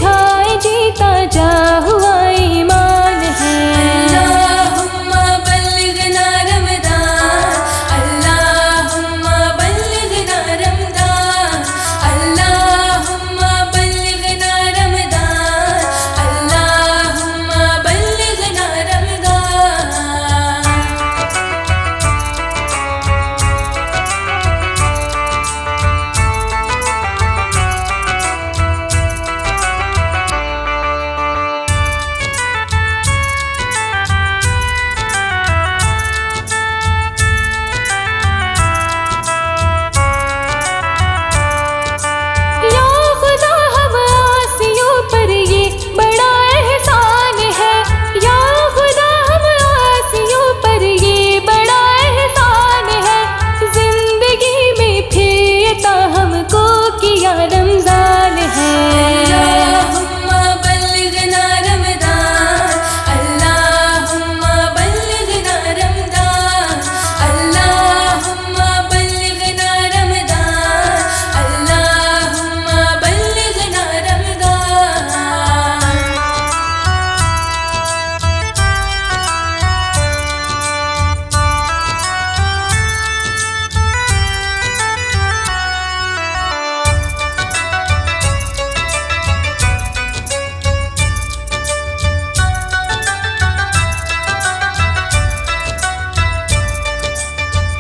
बुझाए जीता जा हुआ ईमान है। अल्लाहुम्मा बल्लिगना रमज़ान, अल्लाहुम्मा बल्लिगना रमज़ान, अल्लाहुम्मा बल्लिगना रमज़ान, अल्लाहुम्मा बल्लिगना रमज़ान। या खुदा हम आसियों पर ये बड़ा एहसान है, या खुदा हम आसियों पर ये बड़ा एहसान है। जिंदगी में फिर अता हमको किया रमजान है। अल्लाहुम्मा बल्लिगना रमज़ान, अल्लाहुम्मा बल्लिगना रमज़ान, अल्लाहुम्मा बल्लिगना रमज़ान, अल्लाहुम्मा बल्लिगना रमज़ान।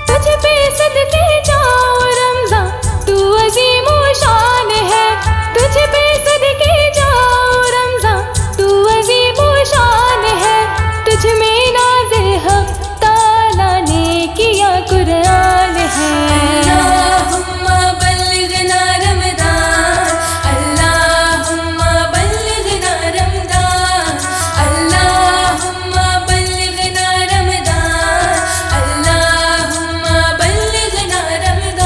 तुझ पे सदके जाओ रमज़ान, तू अज़ीम ओ शान है। तुझ पे सदके जाओ रमज़ान, तू अज़ीम ओ शान है। तुझ में नाज़े हक़ ताला ने किया कुरान है। अल्लाहुम्मा बल्लिगना रमज़ान, अल्लाहुम्मा बल्लिगना रमज़ान, अल्लाहुम्मा बल्लिगना रमज़ान, अल्लाहुम्मा बल्लिगना रमज़ान।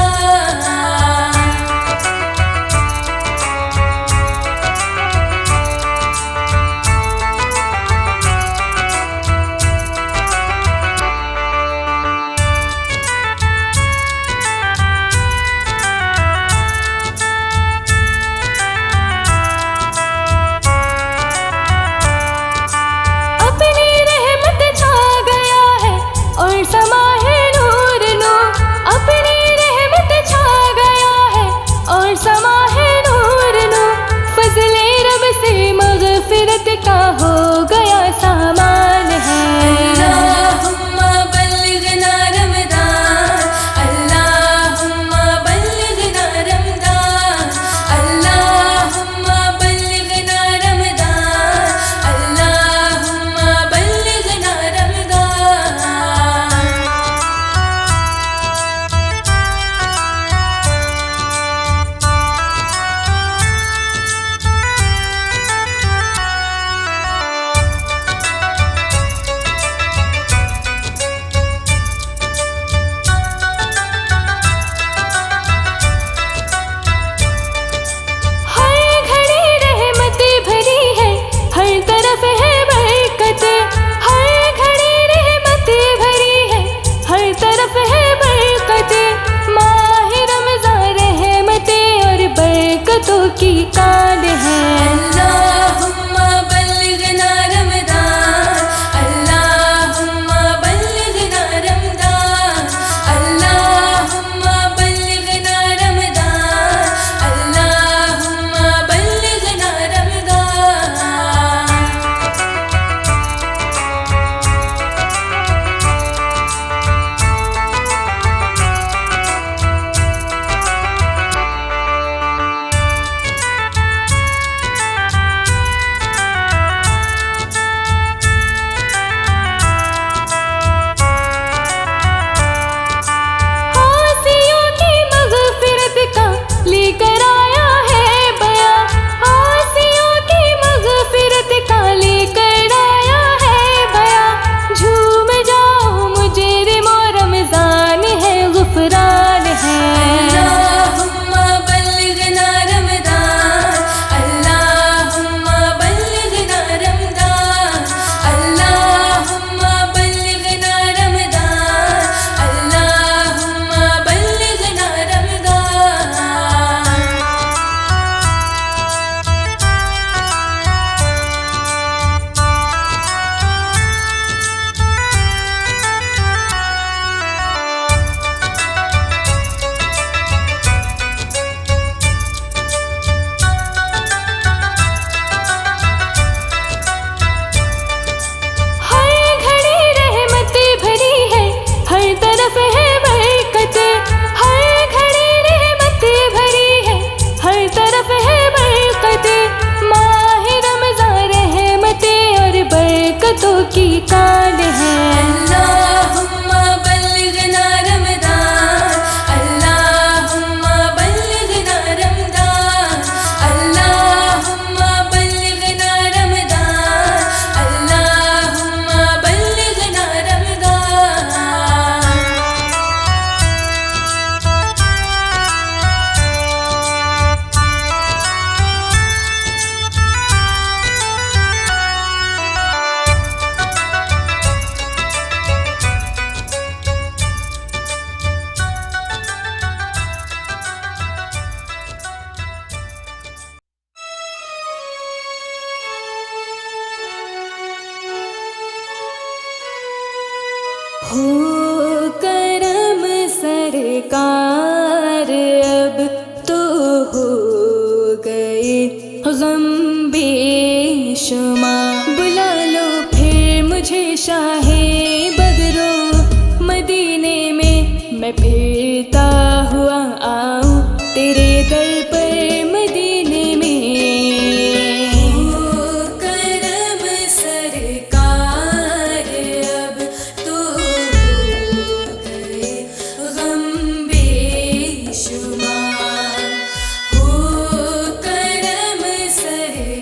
अपनी रहमत छा गया है और समा है नूर नूर। अपनी रहमत छा गया है और समा है नूर नूर। फज़ले रब से मग़फ़िरत का हो गया सामान है। अल्लाहुम्मा बल्लिगना रमज़ान, अल्लाहुम्मा बल्लिगना रमज़ान, अल्लाहुम्मा बल्लिगना रमज़ान, अल्लाहुम्मा बल्लिगना रमज़ान। हर घड़ी रहमत भरी है, हर तरफ है बरकतें। हर घड़ी रहमत भरी है, हर तरफ है बरकतें। माह रमज़ान रहमतें और बरकतों की कांड है। अल्लाहुम्मा बल्लिगना रमज़ान, अल्लाहुम्मा बल्लिगना रमज़ान, अल्लाहुम्मा बल्लिगना रमज़ान, अल्लाहुम्मा बल्लिगना रमज़ान। तरफ है बरकतें, माह रमज़ान रहमतें और बरकतों की काल है। अल्लाहुम्मा बल्लिगना रमज़ान, अल्लाहुम्मा बल्लिगना रमज़ान, अल्लाहुम्मा बल्लिगना रमज़ान, अल्लाहुम्मा बल्लिगना रमज़ान। हो करम सरकार अब तो हो गए गम बेशुमार, बुला लो फिर मुझे शाहे बगरो मदीने में, मैं फिरता हुआ आऊं तेरे दर पर मदीने में। हो करम सरकार अब तो हो गए गम बेशुमार, हो करम सरकार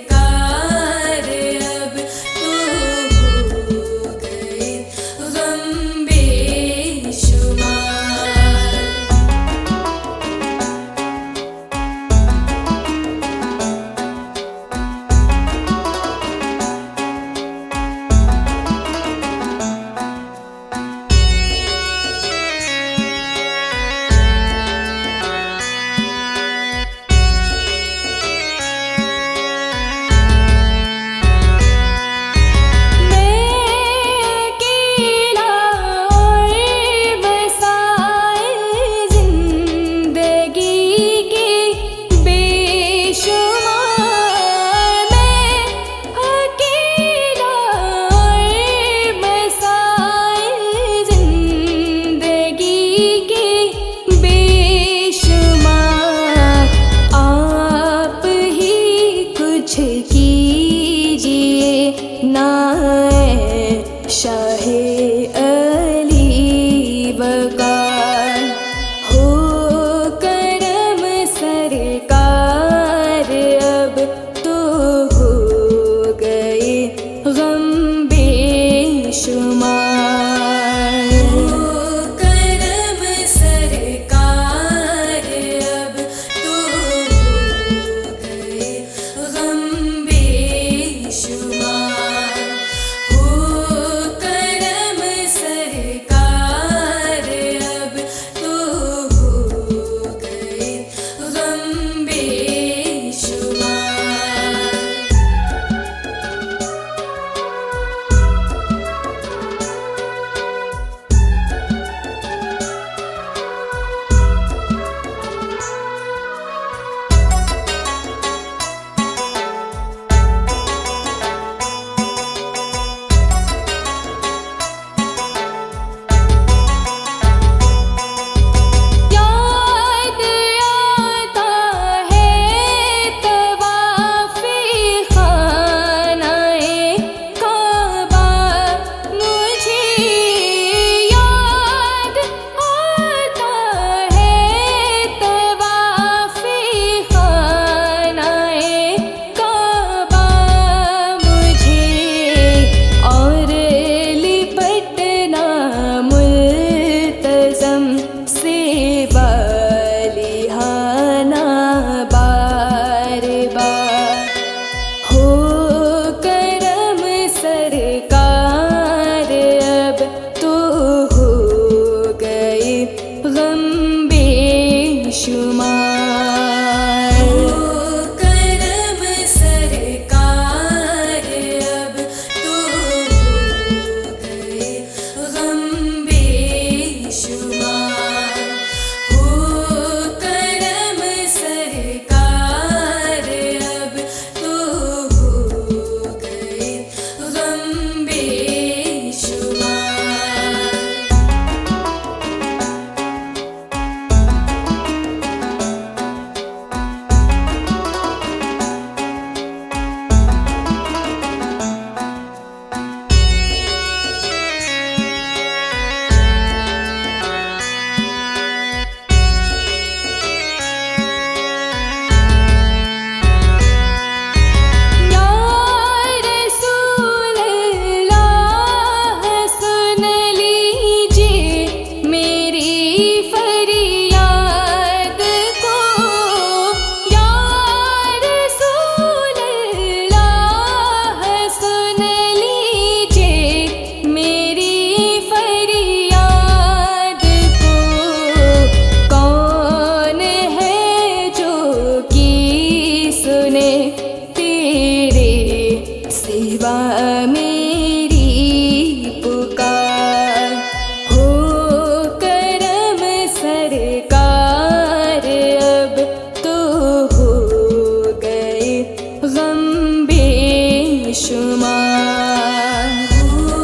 बेशुमार। हो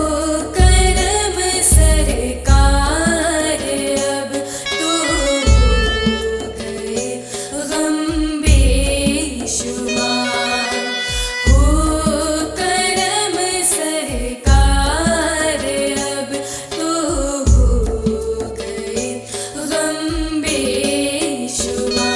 करम सरकार अब तो हो गए गम बेशुमार। हो करम सरकार अब तो हो गए गम बेशुमार।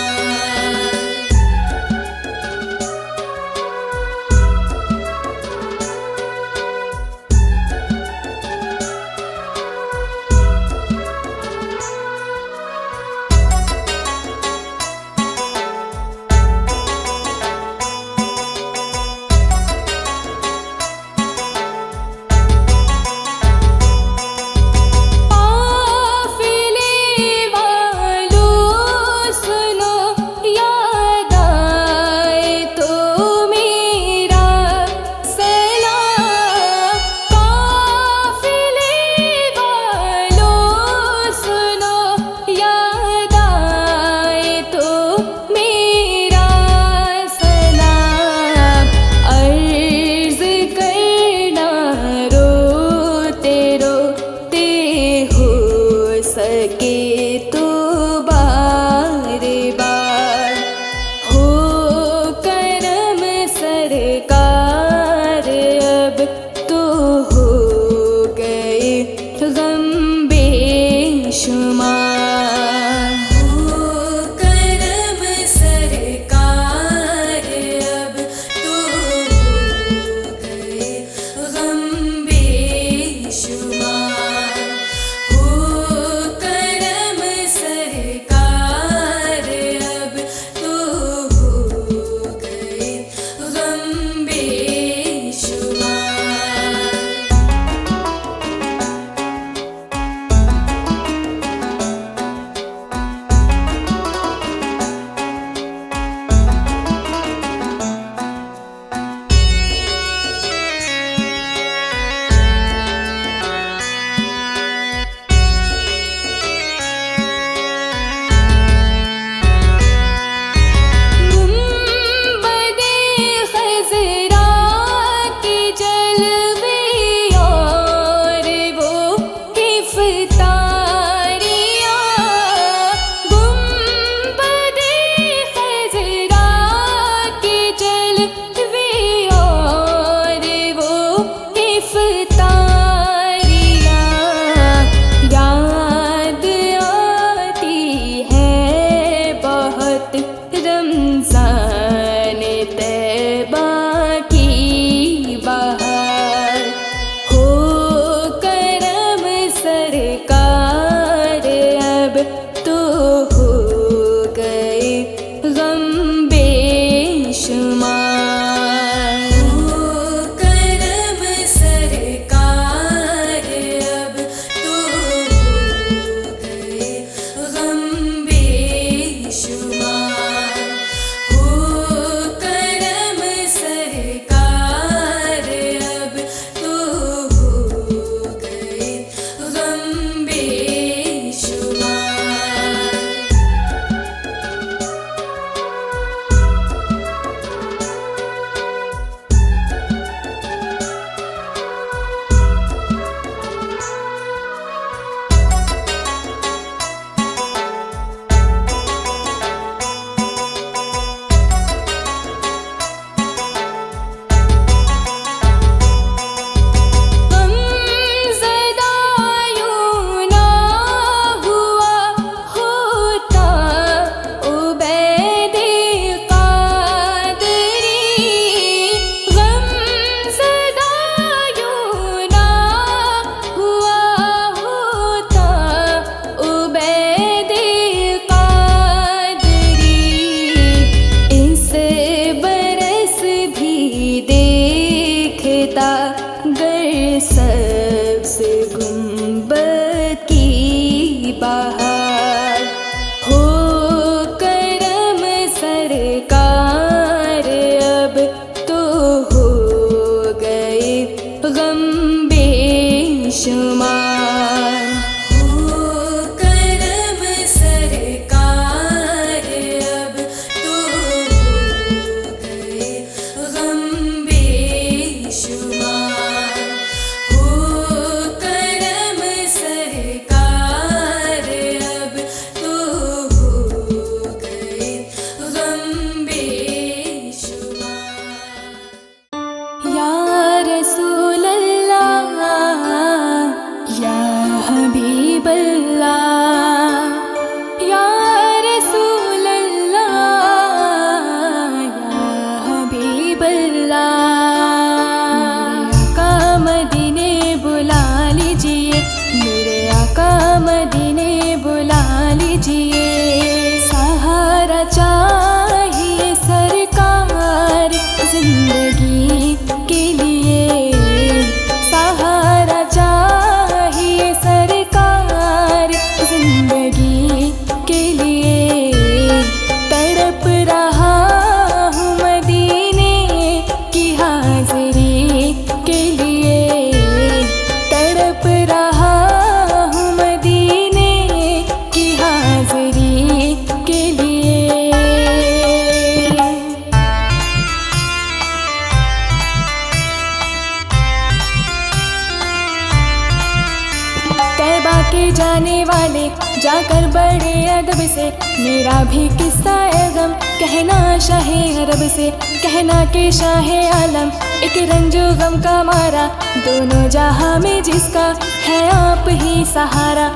जाकर बड़े अदब से मेरा भी किस्सा है गम, कहना शाहे अरब से कहना के शाहे आलम, एक रंजो गम का मारा दोनों जहां में जिसका है आप ही सहारा।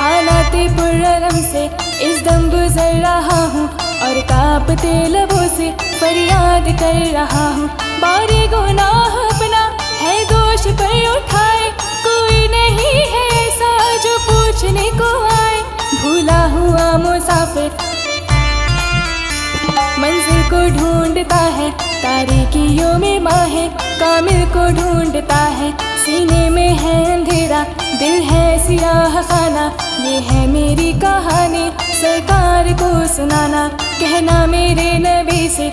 हालाते पुररम से इस दम गुजर रहा हूँ और कांपते लबों से फरियाद कर रहा हूँ। बारे गुनाह अपना है दोष पर उठाए, कोई नहीं है ऐसा जो पूछने को आए। भूला हुआ मुसाफिर मंजिल को ढूंढता है, तारीकियों में माहे कामिल को ढूंढता है। सीने में है अंधेरा दिल है सियाह खाना, ये है मेरी कहानी सरकार को सुनाना। कहना मेरे नबी से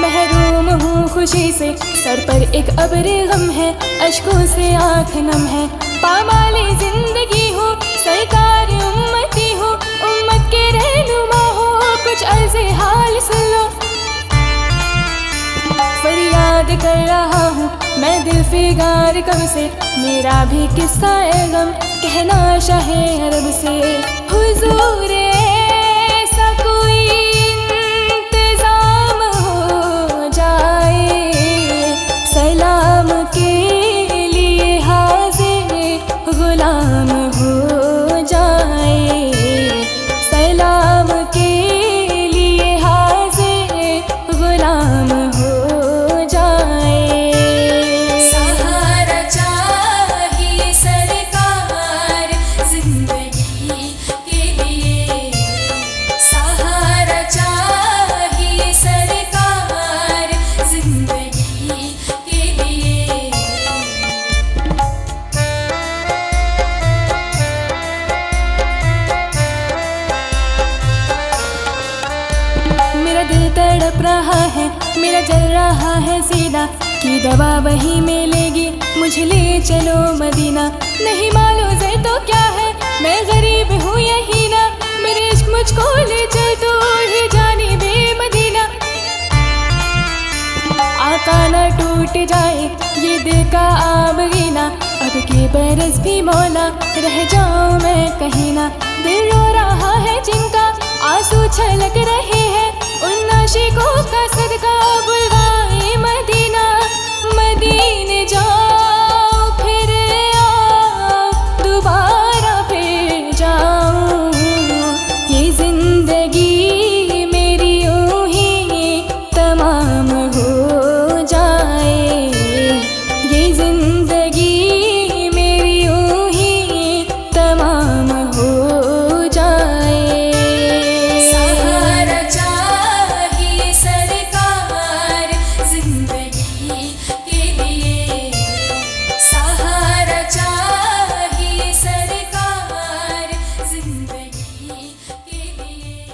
महरूम हूँ खुशी से, सर पर एक अब्र गम है अश्कों से आँख नम है। पामाले जिंदगी हो सरकार उम्मती हो, उम्मत के रहनुमा हो, कुछ अर्ज़े हाल सुन लो। फरियाद कर रहा हूँ मैं दिल फिगार कब से, मेरा भी किस्सा है गम कहना शाहे अरब से। हुजूर ऐसा कोई इंतजाम हो जाए, सलाम के लिए हाज़िर गुलाम हो जाए, सलाम के लिए हाज़िर गुलाम हो जाए। सहारा चाहिए सरकार जिंदगी के लिए, सहारा चाहिए सरकार जिंदगी के लिए। मेरा दिल तड़प रहा है, मेरा जल रहा है सीना, की दवा वही मिलेगी मुझे ले चलो मदीना। नहीं मालूम है तो क्या है मैं गरीब हूँ यही ना, मेरे इश्क मुझको ले चल तो ही जाने बे मदीना। आका ना टूट जाए ये दिल का आबगीना, अब के बरस भी मौला रह जाऊँ मैं कहीं ना। दिल रो रहा है जिनका आंसू छलक रहे हैं, उन आशिकों का सदका बुलवाए मदीना। मदीने जाओ फिर आओ दोबारा फिर जाऊं, ये जिंदगी मेरी यूं ही तमाम हो जाए, ये जिंदगी मेरी यूं ही तमाम हो जाए। सहारा चाहिए सरकार जिंदगी के लिए, सहारा चाहिए सरकार जिंदगी के लिए।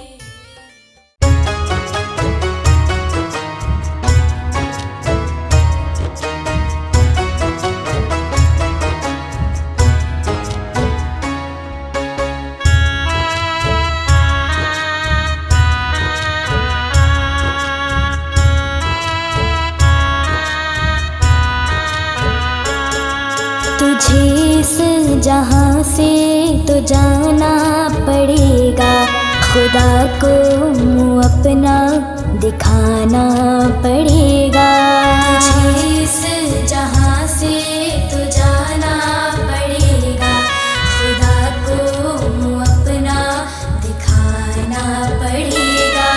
तुझे इस जहां से तो जाना पड़ेगा, खुदा को मुँह अपना दिखाना पड़ेगा। तुझे इस जहां से तो जाना पड़ेगा, खुदा को मुँह अपना दिखाना पड़ेगा।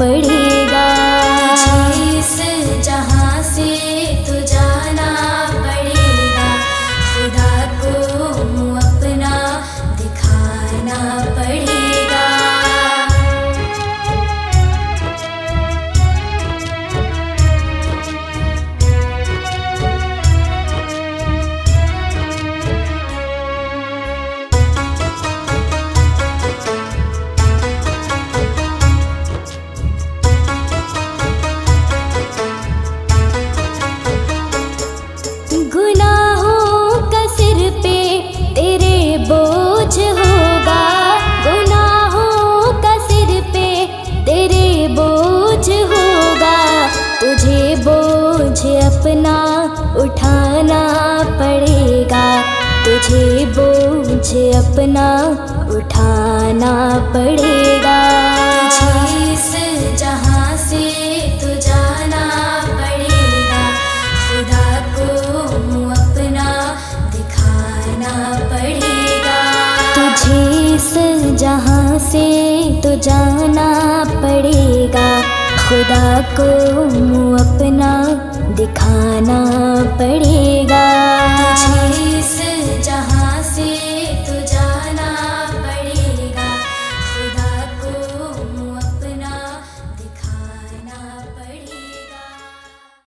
पड़ेगा। जिस जहाँ से तो जाना पड़ेगा, खुदा को मुँह अपना दिखाना पड़ेगा। गुनाहों का सिर पे तेरे बोझ होगा, गुनाहों का सिर पे तेरे बोझ होगा। तुझे बोझ अपना उठाना पड़ेगा, तुझे बोझ अपना उठाना पड़ेगा। जिस जहाँ से तो जाना पड़ेगा, खुदा को मुँह अपना दिखाना पड़ेगा। तुझे इस जहाँ से तो जाना पड़ेगा, खुदा को मुँह अपना दिखाना पड़ेगा।